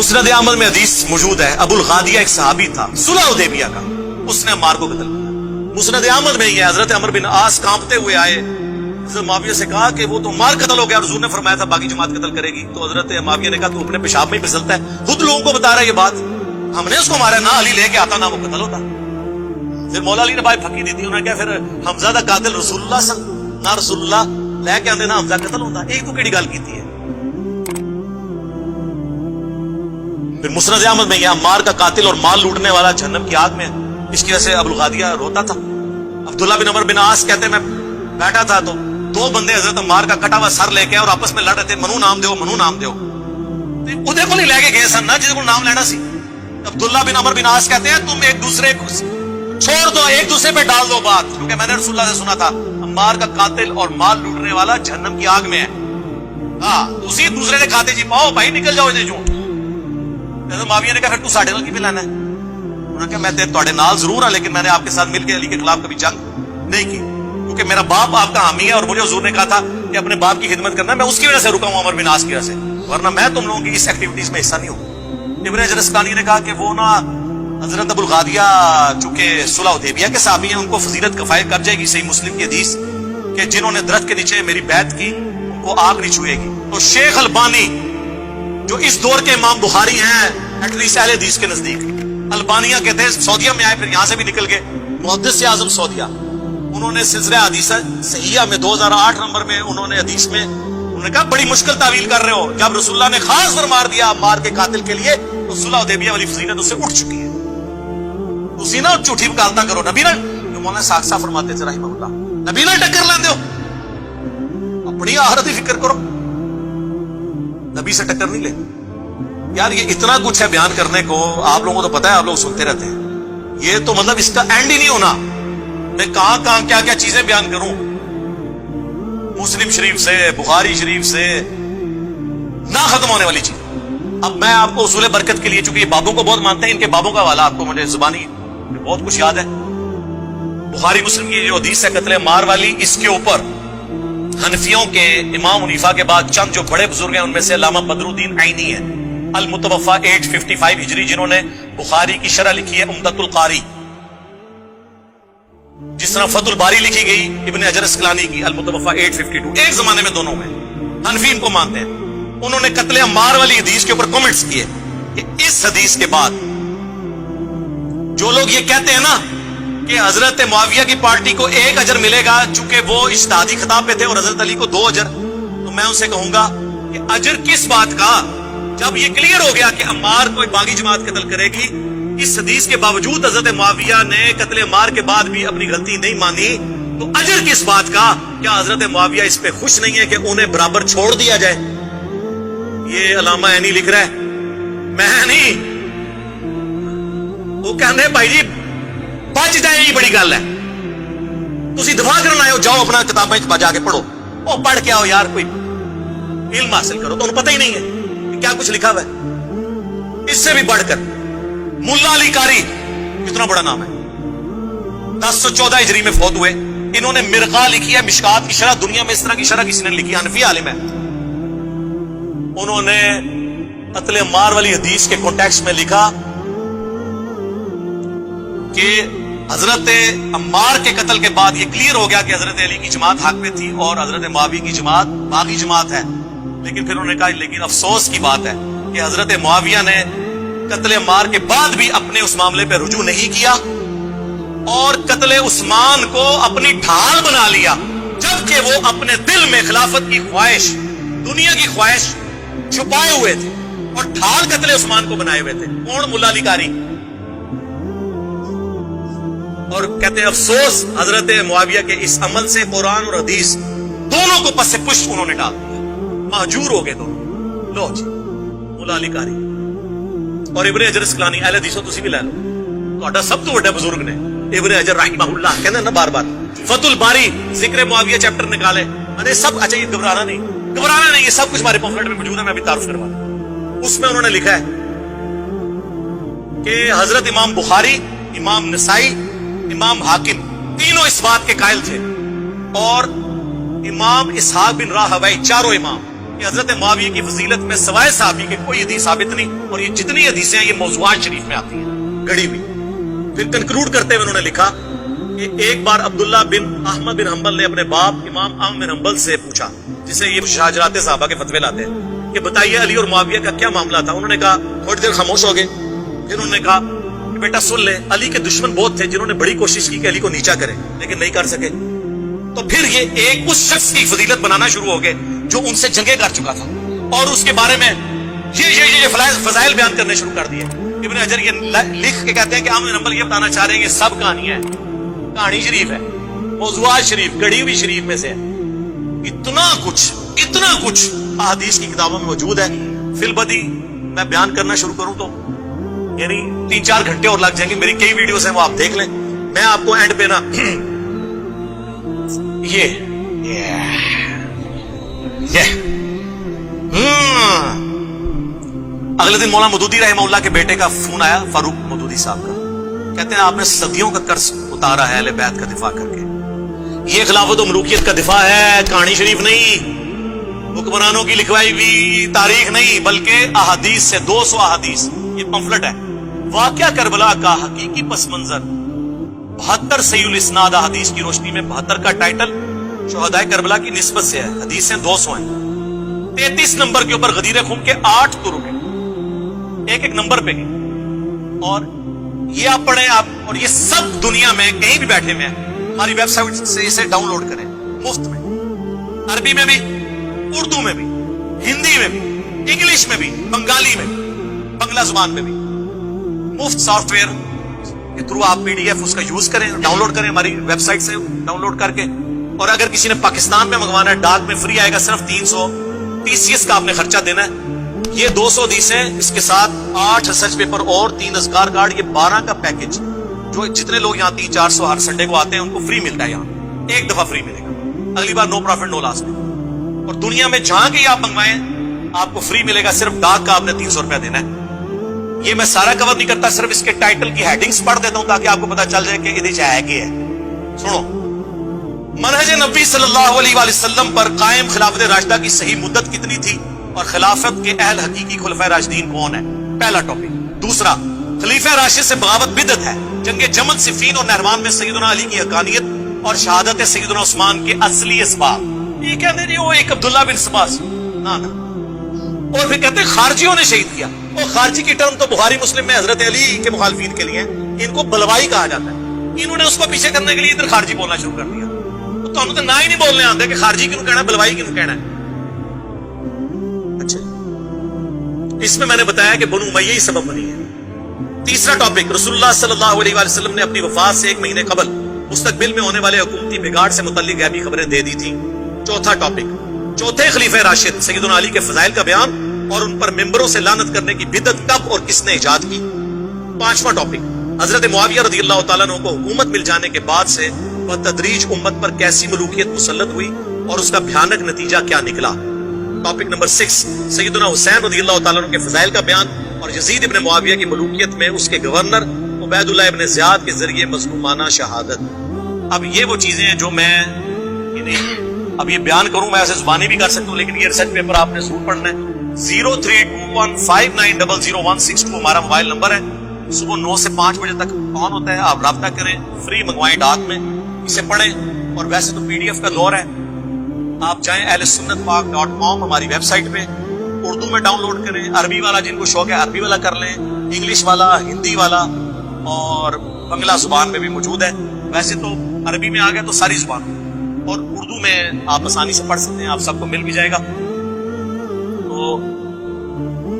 मुस्नद अहमद में हदीस मौजूद है, अबुल गादिया एक सहाबी था सुलह हुदैबिया का, उसने अम्मार को कत्ल किया। मुस्नद अहमद में ये हजरत अमर बिन आस कांपते हुए आए, हजरत मुआविया से कहा कि वो तो मार कत्ल हो गया, और हुजूर ने फरमाया था बाकी जमात कत्ल करेगी। तो हजरत मुआविया ने कहा तू अपने पेशाब में ही फिसलता है, खुद लोगों को बता रहा है ये बात, हमने उसको मारा, ना अली लेके आता ना वो कत्ल होता। फिर मौला अली ने भाई फकी दी थी, उन्होंने क्या फिर हमजा दा कातिल रसूलुल्लाह सन, ना रसूलुल्लाह लेके आंदे ना हमजा कत्ल होता, एक तो केड़ी गल कीती है। फिर मुस्नद अहमद में यह अम्मार का कातिल और माल लूटने वाला जहन्नम की आग में है, इसकी वजह से अबुल गादिया रोता था। अब्दुल्ला बिन अमर बिन आस कहते हैं मैं बैठा था तो दो बंदे हजरत अम्मार का कटा हुआ सर लेके और आपस में लड़ रहे थे, मनु नाम दो मनु नाम दो, उदे को नहीं लेके गए सन ना जिसे को नाम लेना सी। अब्दुल्ला बिन अमर बिन आस कहते हैं तुम एक दूसरे को छोड़ दो, एक दूसरे पे डाल दो बात, क्योंकि मैंने रसूलुल्लाह से सुना था अम्मार का कातिल और माल लूटने वाला जहन्नम की आग में है। हाँ, उसी दूसरे ने खाते जी पाओ भाई निकल जाओ इधर जो। माविया ने कहा फिर तू साढ़े नाल की लाना है, उन्होंने कहा मैं तेरे नाल जरूर हाँ, लेकिन मैंने आपके साथ मिलकर अली के खिलाफ कभी जंग नहीं की, क्योंकि मेरा बाप आपका हामी है और मुझे हुजूर ने कहा था कि अपने बाप की खिदमत करना, मैं उसकी वजह से रुका हूं अमर बिन आस की वजह से, वरना मैं तुम लोगों की इस एक्टिविटीज में हिस्सा नहीं हूं। इब्न हजर अस्कलानी ने कहा कि वो ना हजरत अबुल गादिया चूंकि सुलह हुदैबिया के साहबी हैं, उनको फजीलत कफायत कर जाएगी सही मुस्लिम की हदीस कि जिन्होंने दरख्त के नीचे मेरी बैत की उनको आग नहीं छुएगी। तो शेख अलबानी जो इस दौर के इमाम बुखारी हैं एटलीस्ट अहले हदीस के नजदीक, अल्बानिया कहते हैं सऊदिया में आए फिर यहां से भी निकल गए, मुहद्दिस आजम सऊदिया, उन्होंने सिलसिला हदीस सहीहा में 2008 नंबर में उन्होंने हदीस में उन्होंने कहा बड़ी मुश्किल तावील कर रहे हो, जब रसूलुल्लाह ने खास फरमार दिया अम्मार के कातिल के लिए तो सुलह हुदैबिया वाली फजीलत उससे उठ चुकी है। उसी ना झूठी वकालता करो, नबी ना जो मौलाना साक्सा फरमाते थे रहमहुल्लाह, नबी ना टक्कर लेंदे हो, अपनी आखिरत की फिक्र करो, नबी से टक्कर नहीं ले। यार ये इतना कुछ है बयान करने को, आप लोगों को तो पता है, आप लोग सुनते रहते हैं, ये तो मतलब इसका एंड ही नहीं होना, मैं कहां कहां क्या क्या चीजें बयान करूं, मुस्लिम शरीफ से बुखारी शरीफ से ना खत्म होने वाली चीज। अब मैं आपको उसूल बरकत के लिए, चूंकि ये बाबों को बहुत मानते हैं, इनके बाबों का हवाला आपको मुझे जुबानी बहुत कुछ याद है। बुखारी मुस्लिम की जो हदीस है कत्ले मार वाली, इसके ऊपर हनफियों के इमाम हनीफा के बाद चंद जो बड़े बुजुर्ग हैं उनमें से अल्लामा बदरुद्दीन आइनी है अल मुतवफ़ा 855 हिजरी, जिन्होंने बुखारी की शरह लिखी है उम्दतुल कारी, जिस तरह फतुल बारी लिखी गई इब्न हजर अस्कलानी की अल मुतवफ़ा 852, एक जमाने में दोनों में हनफी इनको मानते हैं। उन्होंने कत्ले अम्मार वाली हदीस के ऊपर कमेंट्स किए कि इस हदीस के बाद जो लोग ये कहते हैं ना कि हजरत मुआविया की पार्टी को 1 अजर मिलेगा चूंकि वो इज्तिहादी खिताब पे थे और हजरत अली को 2 अजर, तो मैं उनसे कहूंगा कि अजर किस बात का, जब ये क्लियर हो गया कि अम्मार को बागी जमात कत्ल करेगी, इस हदीस के बावजूद हजरत मुआविया ने कत्ले अम्मार के बाद भी अपनी गलती नहीं मानी, तो अजर किस बात का? क्या हजरत मुआविया इस पे खुश नहीं है कि उन्हें बराबर छोड़ दिया जाए? ये अलामा ऐनी लिख रहा है, मैं नहीं, वो कहने भाई जी बच जाए, यही बड़ी गल है, तुसी दफा करना आए हो, जाओ अपना किताबें जाके पढ़ो, ओ पढ़ के आओ यार, कोई इल्म हासिल करो, तो उन्हें पता ही नहीं है कि क्या कुछ लिखा हुआ है। इससे भी बढ़कर मुल्ला अली कारी, कितना बड़ा नाम है, 1014 हिजरी में फौत हुए, इन्होंने मिर्का लिखी है, मिशकात की शरह, दुनिया में इस तरह की शरह किसी ने लिखी, हनफी आलिम है। उन्होंने कत्ले अम्मार वाली हदीस के कॉन्टेक्स्ट में लिखा कि हजरत अम्मार के कत्ल के बाद ये क्लियर हो गया कि हजरत अली की जमात हक में थी और हजरत मुआविया की जमात बागी जमात है, लेकिन फिर उन्होंने कहा लेकिन अफसोस की बात है कि हजरत मुआविया ने कत्ले अम्मार के बाद भी अपने उस मामले पर रुजू नहीं किया और कत्ले उस्मान को अपनी ढाल बना लिया, जबकि वो अपने दिल में खिलाफत की ख्वाहिश, दुनिया की ख्वाहिश छुपाए हुए थे और ढाल कत्ले उस्मान को बनाए हुए थे। कौन? मुल्ला अली कारी। और कहते हैं अफसोस हजरत मुआविया के इस अमल से कुरान और हदीस दोनों को पस से पुष्ट उन्होंने डाल दिया, महजूर हो गए दोनों। लो जी, मुल्ला अली कारी और इब्न हजर अस्कलानी, अहले हदीसों तुसी भी ले लो, ਤੁਹਾਡਾ सब तो बड़ा बुजुर्ग ने इब्न हजर रहमहुल्लाह कहते ना बार बार फतुल बारी जिक्र मुआविया चैप्टर निकाले, अरे सब, अच्छा ये घबराना नहीं, ये सब कुछ हमारे पॉम्फलेट में मौजूद है, मैं भी तारुफ करवा दूं। उसमें उन्होंने लिखा है कि हजरत इमाम बुखारी, इमाम नसाई, इमाम हाकिम तीनों इस बात के कायल थे और इमाम इसहाक बिन राहवई, चारों इमाम کہ حضرت معاویہ کی فضیلت میں سوائے صحابی کے کوئی حدیث ثابت نہیں، اور یہ جتنی حدیثیں ہیں یہ موضوعات شریف میں آتی ہیں گڑی ہوئی۔ پھر کنکلوڈ کرتے ہوئے انہوں نے لکھا کہ ایک بار عبداللہ بن احمد بن حنبل نے اپنے باپ امام احمد بن حنبل سے پوچھا، جسے یہ شاہجراط صحابہ کے فتوے لاتے ہیں، کہ بتائیے علی اور معاویہ کا کیا معاملہ تھا۔ انہوں نے کہا، تھوڑی دیر خاموش ہو گئے، پھر انہوں نے کہا کہ بیٹا سن لے، علی کے دشمن بہت تھے جنہوں نے بڑی کوشش کی کہ علی کو نیچا کرے لیکن نہیں کر سکے۔ تو پھر یہ ایک اس شخص کی فضیلت بنانا شروع ہو گئے جو ان سے جنگیں کر چکا تھا، اور اس کے بارے میں یہ فضائل بیان کرنے شروع کر دیے۔ ابن حجر یہ لکھ کے کہتے ہیں کہ احمد بن حنبل یہ بتانا چاہ رہے ہیں کہ سب کہانیاں ہیں، کہانی شریف ہے، موضوعات شریف، گڑی ہوئی شریف میں سے ہے۔ اتنا کچھ احادیث کی کتابوں میں موجود ہے۔ فی البدی میں بیان کرنا شروع کروں تو یعنی 3-4 گھنٹے اور لگ جائیں گے۔ میری کئی ویڈیوز ہیں، وہ آپ دیکھ لیں۔ میں آپ کو اینڈ پہ نا اگلے دن مولانا مودودی رحمہ اللہ کے بیٹے کا فون آیا، فاروق مودودی صاحب کا، کہتے ہیں آپ نے صدیوں کا قرض اتارا ہے اہل بیت کا دفاع کر کے، یہ خلافت و ملوکیت کا دفاع ہے، کہانی شریف نہیں، حکمرانوں کی لکھوائی ہوئی تاریخ نہیں، بلکہ احادیث سے 200 احادیث، یہ پمفلٹ ہے، واقعہ کربلا کا حقیقی پس منظر، 72 صحیح الاسناد احادیث کی روشنی میں 72 کا ٹائٹل شہدائے کربلا کی نسبت سے ہے، حدیثیں 200 ہیں، 33 نمبر کے اوپر غدیر خون کے 8 طرق ہیں، ایک نمبر پہ گئے، اور یہ آپ پڑھیں آپ، اور یہ سب دنیا میں کہیں بھی بیٹھے میں ہماری ویب سائٹ سے اسے ڈاؤن لوڈ کریں مفت میں، عربی میں بھی، اردو میں بھی، ہندی میں بھی، انگلش میں بھی، بنگالی میں بھی، بنگلہ زبان میں بھی، مفت سافٹ ویئر کے تھرو آپ PDF اس کا یوز کریں، ڈاؤن لوڈ کریں ہماری ویب سائٹ سے ڈاؤن لوڈ کر کے۔ اور اگر کسی نے پاکستان میں منگوانا ہے ڈاک میں فری آئے گا، صرف 300 TCS کا آپ نے خرچہ دینا ہے۔ یہ 200 حدیثیں، اس کے ساتھ 8 ریسرچ پیپر اور 3 اذکار کارڈ، یہ 12 کا پیکج، جو جتنے لوگ یہاں 300-400 ہر سنڈے کو آتے ہیں ان کو فری ملتا ہے، یہاں ایک دفعہ فری ملے گا، اگلی بار نو پروفٹ نو لاس میں۔ اور دنیا میں جہاں کے آپ منگوائیں آپ کو فری ملے گا، صرف ڈاک کا آپ نے 300 روپیہ دینا ہے۔ یہ میں سارا کور نہیں کرتا، صرف اس کے ٹائٹل کی ہیڈنگز پڑھ دیتا ہوں تاکہ آپ کو پتا چل جائے کہ یہ ہے کیا ہے۔ سنو، منہج نبی صلی اللہ علیہ وآلہ وسلم پر قائم خلافت راشدہ کی صحیح مدت کتنی تھی اور خلافت کے اہل حقیقی خلفائے راشدین کون ہیں، پہلا ٹاپک۔ دوسرا، خلیفہ راشد سے بغاوت بدعت ہے، جنگ جمل، صفین اور نہروان میں سیدنا علی کی حقانیت اور شہادت سیدنا عثمان کے اصلی اسباب۔ یہ کہتے ہیں وہ ایک عبداللہ بن سباس، نا اور پھر کہتے ہیں خارجیوں نے شہید کیا، اور خارجی کی ٹرم تو بخاری مسلم میں حضرت علی کے مخالفین کے لیے، ان کو بلوائی کہا جاتا ہے، انہوں نے اس کو پیچھے کرنے کے لیے ادھر خارجی بولنا شروع کر دیا۔ تو ہم تو نہ ہی نہیں بولنے آتے کہ خارجی کیوں کہنا ہے، بلوائی کیوں کہنا ہے۔ اچھا، اس میں نے بتایا کہ بنو امیہ ہی سبب بنی ہے۔ تیسرا ٹاپک، رسول اللہ صلی اللہ علیہ وآلہ وسلم نے اپنی وفات سے 1 مہینے قبل مستقبل میں ہونے والے حکومتی بگاڑ سے متعلق غیبی خبریں دے دی تھیں۔ چوتھا ٹاپک، چوتھے خلیفہ راشد سیدنا علی کے فضائل کا بیان اور ان پر ممبروں سے لعنت کرنے کی بدعت کب اور کس نے ایجاد کی۔ پانچواں ٹاپک، حضرت معاویہ رضی اللہ تعالیٰ عنہ کو حکومت مل جانے کے بعد سے بتدریج امت پر کیسی ملوکیت مسلط ہوئی اور اس کا بھیانک نتیجہ کیا نکلا۔ ٹاپک نمبر 6، سیدنا حسین رضی اللہ تعالیٰ عنہ کے فضائل کا بیان اور یزید ابن معاویہ کی ملوکیت میں اس کے گورنر عبید اللہ ابن زیاد کے ذریعے مظلومانہ شہادت۔ اب یہ وہ چیزیں ہیں جو میں اب یہ بیان کروں، میں ایسے زبانی بھی کر سکتا ہوں، لیکن یہ ریسرچ پیپر آپ نے ضرور پڑھنا ہے۔ 032159000162 ہمارا موبائل نمبر ہے۔ صبح 9 سے 5 بجے تک آن ہوتا ہے، آپ رابطہ کریں، فری منگوائیں ڈاک میں، اسے پڑھیں۔ اور ویسے تو PDF کا دور ہے، آپ جائیں ahlsunnatpak.com ہماری ویب سائٹ پہ، اردو میں ڈاؤن لوڈ کریں، عربی والا جن کو شوق ہے عربی والا کر لیں، انگلش والا، ہندی والا، اور بنگلہ زبان میں بھی موجود ہے۔ ویسے تو عربی میں آ گیا تو ساری زبان، اور اردو میں آپ آسانی سے پڑھ سکتے ہیں، آپ سب کو مل بھی جائے گا۔ تو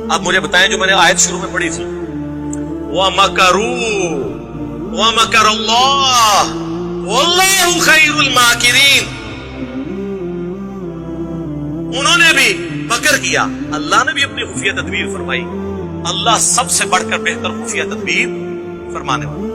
اب مجھے بتائیں، جو میں نے آیت شروع میں پڑھی تھی، وَمَكَرُوا وَمَكَرَ اللَّهُ وَاللَّهُ خَيْرُ الْمَاكِرِينَ، انہوں نے بھی مکر کیا، اللہ نے بھی اپنی خفیہ تدبیر فرمائی، اللہ سب سے بڑھ کر بہتر خفیہ تدبیر فرمانے والا۔